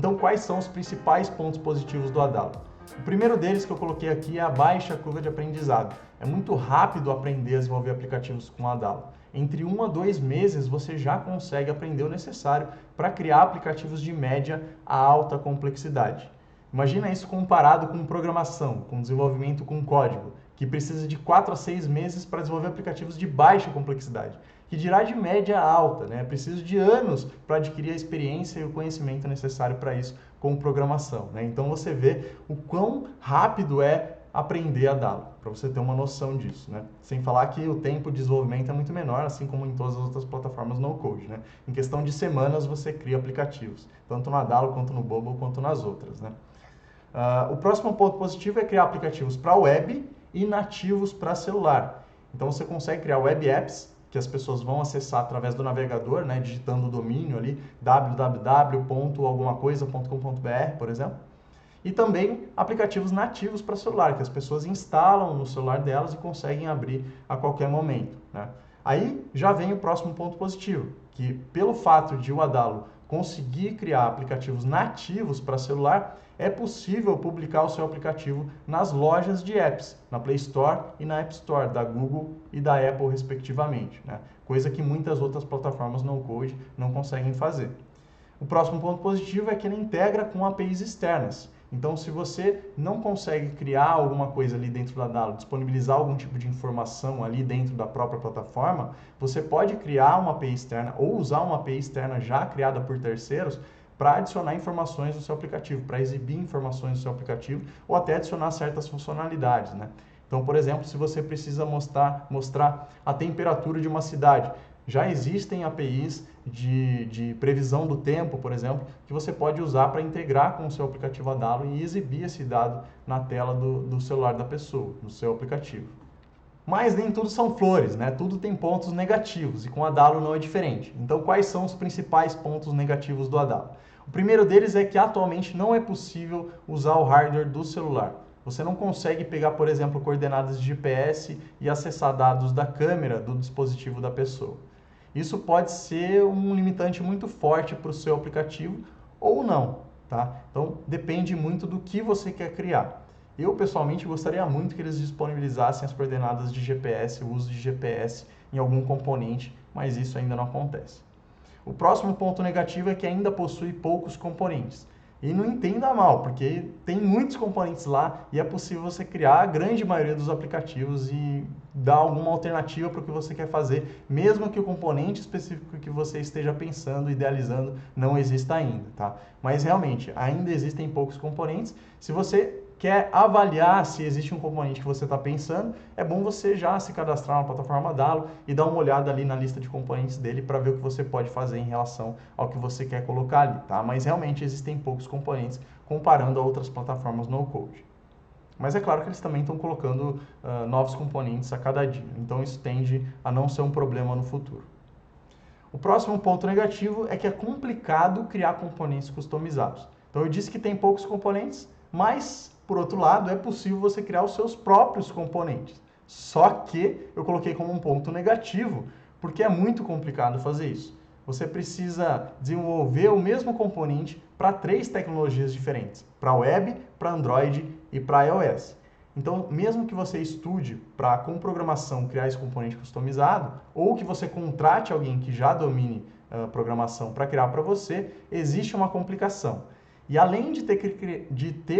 Então, quais são os principais pontos positivos do Adalo? O primeiro deles que eu coloquei aqui é a baixa curva de aprendizado. É muito rápido aprender a desenvolver aplicativos com o Adalo. Entre 1 a 2 meses você já consegue aprender o necessário para criar aplicativos de média a alta complexidade. Imagina isso comparado com programação, com desenvolvimento com código, que precisa de 4 a 6 meses para desenvolver aplicativos de baixa complexidade, que dirá de média alta, né? Preciso de anos para adquirir a experiência e o conhecimento necessário para isso com programação, né? Então você vê o quão rápido é aprender a Adalo, para você ter uma noção disso, né? Sem falar que o tempo de desenvolvimento é muito menor, assim como em todas as outras plataformas no-code, né? Em questão de semanas você cria aplicativos, tanto no Adalo quanto no Bubble quanto nas outras, né? O próximo ponto positivo é criar aplicativos para web e nativos para celular. Então você consegue criar web apps que as pessoas vão acessar através do navegador, né, digitando o domínio ali www.algumacoisa.com.br, por exemplo. E também aplicativos nativos para celular, que as pessoas instalam no celular delas e conseguem abrir a qualquer momento, né? Aí já vem o próximo ponto positivo, que pelo fato de o Adalo conseguir criar aplicativos nativos para celular, é possível publicar o seu aplicativo nas lojas de apps, na Play Store e na App Store da Google e da Apple, respectivamente, né? Coisa que muitas outras plataformas no-code não conseguem fazer. O próximo ponto positivo é que ele integra com APIs externas. Então, se você não consegue criar alguma coisa ali dentro da Adalo, disponibilizar algum tipo de informação ali dentro da própria plataforma, você pode criar uma API externa ou usar uma API externa já criada por terceiros para adicionar informações no seu aplicativo, para exibir informações no seu aplicativo ou até adicionar certas funcionalidades, né? Então, por exemplo, se você precisa mostrar a temperatura de uma cidade, já existem APIs de previsão do tempo, por exemplo, que você pode usar para integrar com o seu aplicativo Adalo e exibir esse dado na tela do celular da pessoa, no seu aplicativo. Mas nem tudo são flores, né? Tudo tem pontos negativos e com o Adalo não é diferente. Então, quais são os principais pontos negativos do Adalo? O primeiro deles é que atualmente não é possível usar o hardware do celular. Você não consegue pegar, por exemplo, coordenadas de GPS e acessar dados da câmera do dispositivo da pessoa. Isso pode ser um limitante muito forte para o seu aplicativo ou não, tá? Então, depende muito do que você quer criar. Eu, pessoalmente, gostaria muito que eles disponibilizassem as coordenadas de GPS, o uso de GPS em algum componente, mas isso ainda não acontece. O próximo ponto negativo é que ainda possui poucos componentes. E não entenda mal, porque tem muitos componentes lá e é possível você criar a grande maioria dos aplicativos e dar alguma alternativa para o que você quer fazer, mesmo que o componente específico que você esteja pensando, idealizando, não exista ainda, tá? Mas realmente, ainda existem poucos componentes. Se você quer avaliar se existe um componente que você está pensando, é bom você já se cadastrar na plataforma Adalo e dar uma olhada ali na lista de componentes dele para ver o que você pode fazer em relação ao que você quer colocar ali, tá? Mas realmente existem poucos componentes comparando a outras plataformas no-code. Mas é claro que eles também estão colocando novos componentes a cada dia, então isso tende a não ser um problema no futuro. O próximo ponto negativo é que é complicado criar componentes customizados. Então eu disse que tem poucos componentes, mas por outro lado, é possível você criar os seus próprios componentes. Só que eu coloquei como um ponto negativo, porque é muito complicado fazer isso. Você precisa desenvolver o mesmo componente para 3 tecnologias diferentes, para web, para Android e para iOS. Então, mesmo que você estude para, com programação, criar esse componente customizado, ou que você contrate alguém que já domine programação para criar para você, existe uma complicação. E além de ter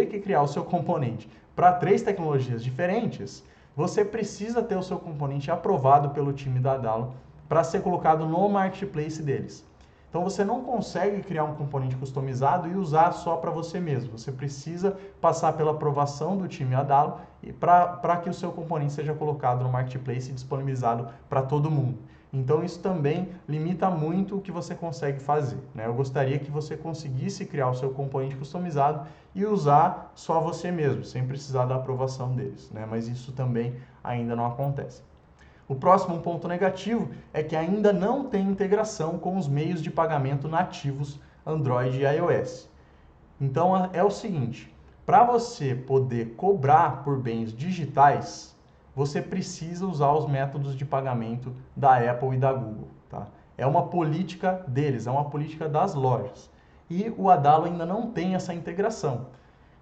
que criar o seu componente para 3 tecnologias diferentes, você precisa ter o seu componente aprovado pelo time da Adalo para ser colocado no marketplace deles. Então você não consegue criar um componente customizado e usar só para você mesmo. Você precisa passar pela aprovação do time Adalo para que o seu componente seja colocado no marketplace e disponibilizado para todo mundo. Então isso também limita muito o que você consegue fazer, né? Eu gostaria que você conseguisse criar o seu componente customizado e usar só você mesmo, sem precisar da aprovação deles, né? Mas isso também ainda não acontece. O próximo ponto negativo é que ainda não tem integração com os meios de pagamento nativos Android e iOS. Então é o seguinte, para você poder cobrar por bens digitais, você precisa usar os métodos de pagamento da Apple e da Google, tá? É uma política deles, é uma política das lojas. e o Adalo ainda não tem essa integração.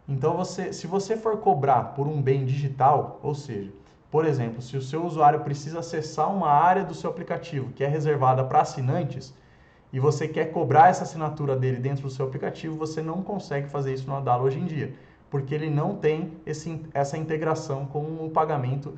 Então, se você for cobrar por um bem digital, ou seja, por exemplo, se o seu usuário precisa acessar uma área do seu aplicativo que é reservada para assinantes, e você quer cobrar essa assinatura dele dentro do seu aplicativo, você não consegue fazer isso no Adalo hoje em dia, porque ele não tem essa integração com o pagamento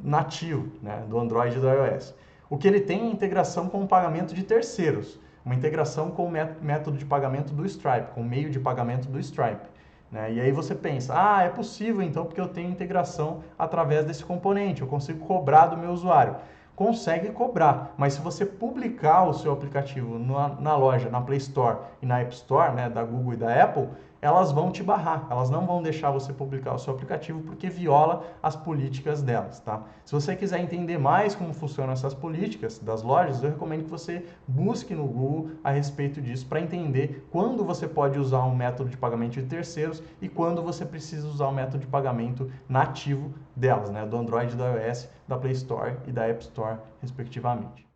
nativo, né, do Android e do iOS. O que ele tem é integração com o pagamento de terceiros, uma integração com o método de pagamento do Stripe, com o meio de pagamento do Stripe. Né? E aí você pensa, é possível então porque eu tenho integração através desse componente, eu consigo cobrar do meu usuário. Consegue cobrar, mas se você publicar o seu aplicativo na loja, na Play Store e na App Store, né, da Google e da Apple, elas vão te barrar, elas não vão deixar você publicar o seu aplicativo porque viola as políticas delas, tá? Se você quiser entender mais como funcionam essas políticas das lojas, eu recomendo que você busque no Google a respeito disso para entender quando você pode usar um método de pagamento de terceiros e quando você precisa usar o método de pagamento nativo delas, né? Do Android, do iOS, da Play Store e da App Store, respectivamente.